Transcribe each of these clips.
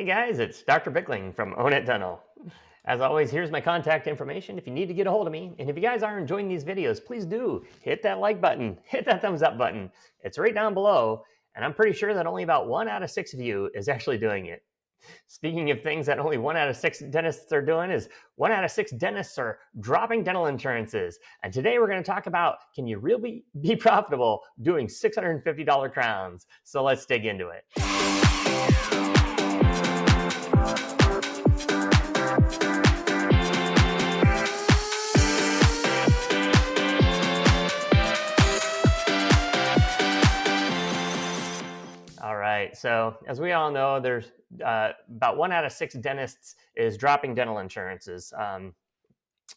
Hey guys, it's Dr. Bickling from Own It Dental. As always, here's my contact information if you need to get a hold of me. And if you guys are enjoying these videos, please do hit that like button, hit that thumbs up button. It's right down below. And I'm pretty sure that only about 1 out of 6 of you is actually doing it. Speaking of things that only 1 out of 6 dentists are doing, is 1 out of 6 dentists are dropping dental insurances. And today we're going to talk about, can you really be profitable doing $650 crowns? So let's dig into it. All right. So, as we all know, there's about 1 out of 6 dentists is dropping dental insurances.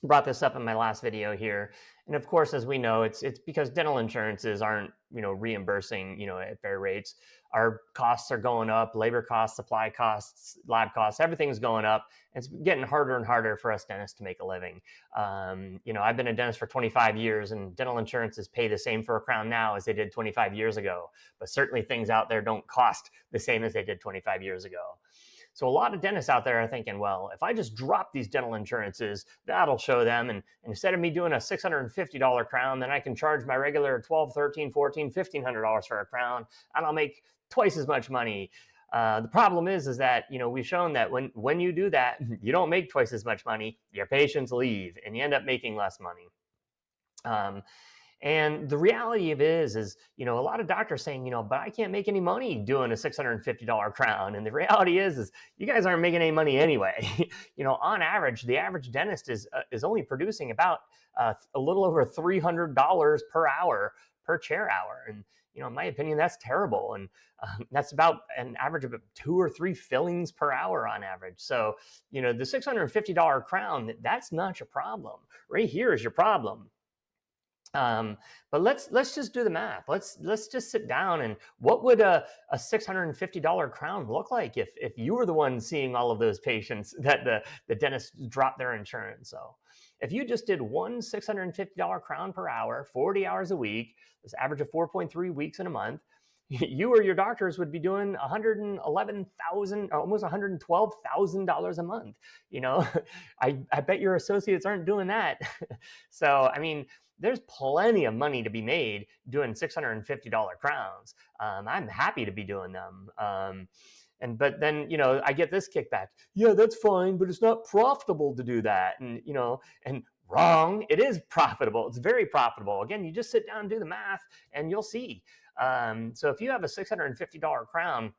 Brought this up in my last video here, and of course, as we know, it's because dental insurances aren't reimbursing at fair rates. Our costs are going up, labor costs, supply costs, lab costs, everything's going up. It's getting harder and harder for us dentists to make a living. I've been a dentist for 25 years, and dental insurances pay the same for a crown now as they did 25 years ago. But certainly, things out there don't cost the same as they did 25 years ago. So a lot of dentists out there are thinking, well, if I just drop these dental insurances, that'll show them. And instead of me doing a $650 crown, then I can charge my regular $1,200, $1,300, $1,400, $1,500 for a crown, and I'll make twice as much money. The problem is that we've shown that when you do that, you don't make twice as much money. Your patients leave, and you end up making less money. And the reality of it is a lot of doctors saying, but I can't make any money doing a $650 crown. And the reality is you guys aren't making any money anyway. On average, the average dentist is only producing about a little over $300 per hour per chair hour. And in my opinion, that's terrible. And that's about an average of 2 or 3 fillings per hour on average. So, the $650 crown, that's not your problem. Right here is your problem. But let's just do the math. Let's just sit down, and what would a $650 crown look like if you were the one seeing all of those patients that the dentist dropped their insurance? So if you just did one $650 crown per hour, 40 hours a week, this average of 4.3 weeks in a month, you or your doctors would be doing $111,000, almost $112,000 a month. I bet your associates aren't doing that. So, I mean, there's plenty of money to be made doing $650 crowns. I'm happy to be doing them. But then, I get this kickback. Yeah, that's fine, but it's not profitable to do that. And wrong. It is profitable. It's very profitable. Again, you just sit down and do the math and you'll see. So if you have a $650 crown,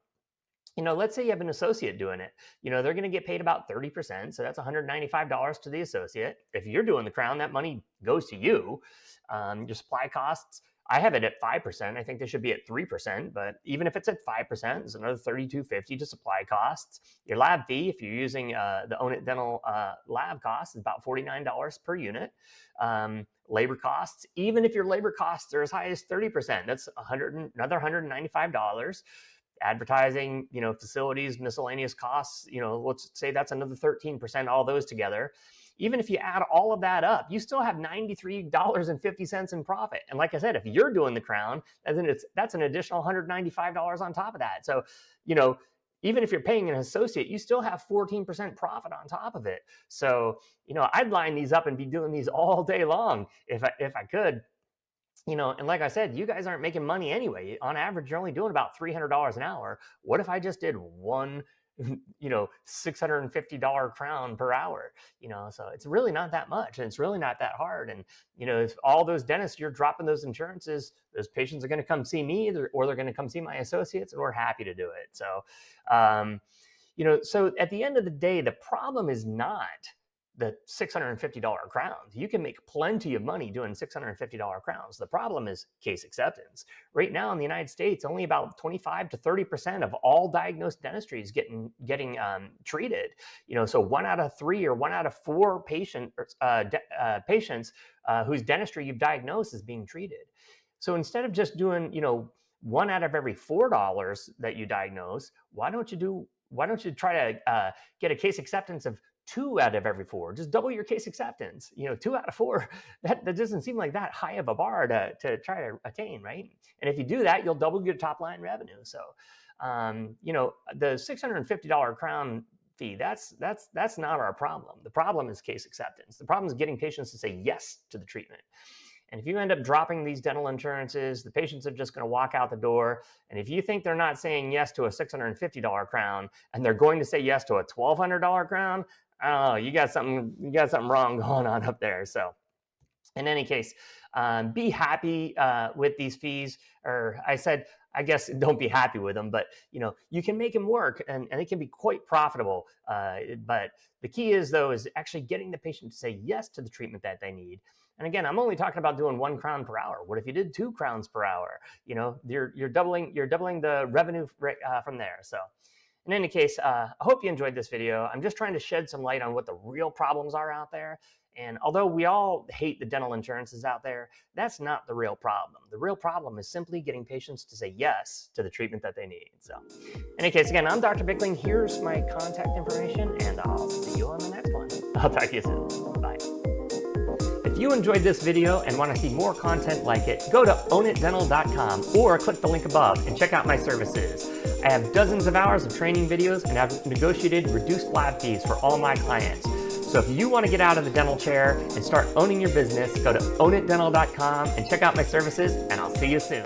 let's say you have an associate doing it, they're going to get paid about 30%. So that's $195 to the associate. If you're doing the crown, that money goes to you. Your supply costs, I have it at 5%. I think they should be at 3%, but even if it's at 5%, it's another $32.50 to supply costs. Your lab fee, if you're using the Own It Dental lab cost, is about $49 per unit. Labor costs, even if your labor costs are as high as 30%, that's another $195. Advertising, facilities, miscellaneous costs, let's say that's another 13%, all those together. Even if you add all of that up, you still have $93.50 in profit. And like I said, if you're doing the crown, then that's an additional $195 on top of that. So, even if you're paying an associate, you still have 14% profit on top of it. So, I'd line these up and be doing these all day long if I could. And like I said, you guys aren't making money anyway. On average, you're only doing about $300 an hour. What if I just did one, $650 crown per hour? So it's really not that much, and it's really not that hard. And, if all those dentists, you're dropping those insurances, those patients are going to come see me, or they're going to come see my associates, and we're happy to do it. So, so at the end of the day, the problem is not the $650 crowns. You can make plenty of money doing $650 crowns. The problem is case acceptance. Right now in the United States, only about 25 to 30% of all diagnosed dentistry is getting treated. So 1 out of 3 or 1 out of 4 patients whose dentistry you've diagnosed is being treated. So instead of just doing 1 out of every $4 that you diagnose, why don't you try to get a case acceptance of 2 out of every 4? Just double your case acceptance. 2 out of 4, that doesn't seem like that high of a bar to try to attain, right? And if you do that, you'll double your top line revenue. So You know, the $650 crown fee, that's not our problem. The problem is case acceptance. The problem is getting patients to say yes to the treatment. And if you end up dropping these dental insurances, the patients are just going to walk out the door. And if you think they're not saying yes to a $650 crown and they're going to say yes to a $1,200 crown, oh, you got something wrong going on up there. So in any case, be happy with these fees. Or I guess don't be happy with them, but you know, you can make them work, and it can be quite profitable. But the key is actually getting the patient to say yes to the treatment that they need. And again, I'm only talking about doing 1 crown per hour. What if you did 2 crowns per hour? You know, you're doubling the revenue from there. So in any case, I hope you enjoyed this video. I'm just trying to shed some light on what the real problems are out there. And although we all hate the dental insurances out there, that's not the real problem. The real problem is simply getting patients to say yes to the treatment that they need. So in any case, again, I'm Dr. Bickling. Here's my contact information, and I'll see you on the next one. I'll talk to you soon. Bye. If you enjoyed this video and want to see more content like it, go to ownitdental.com or click the link above and check out my services. I have dozens of hours of training videos and I've negotiated reduced lab fees for all my clients. So if you want to get out of the dental chair and start owning your business, go to ownitdental.com and check out my services, and I'll see you soon.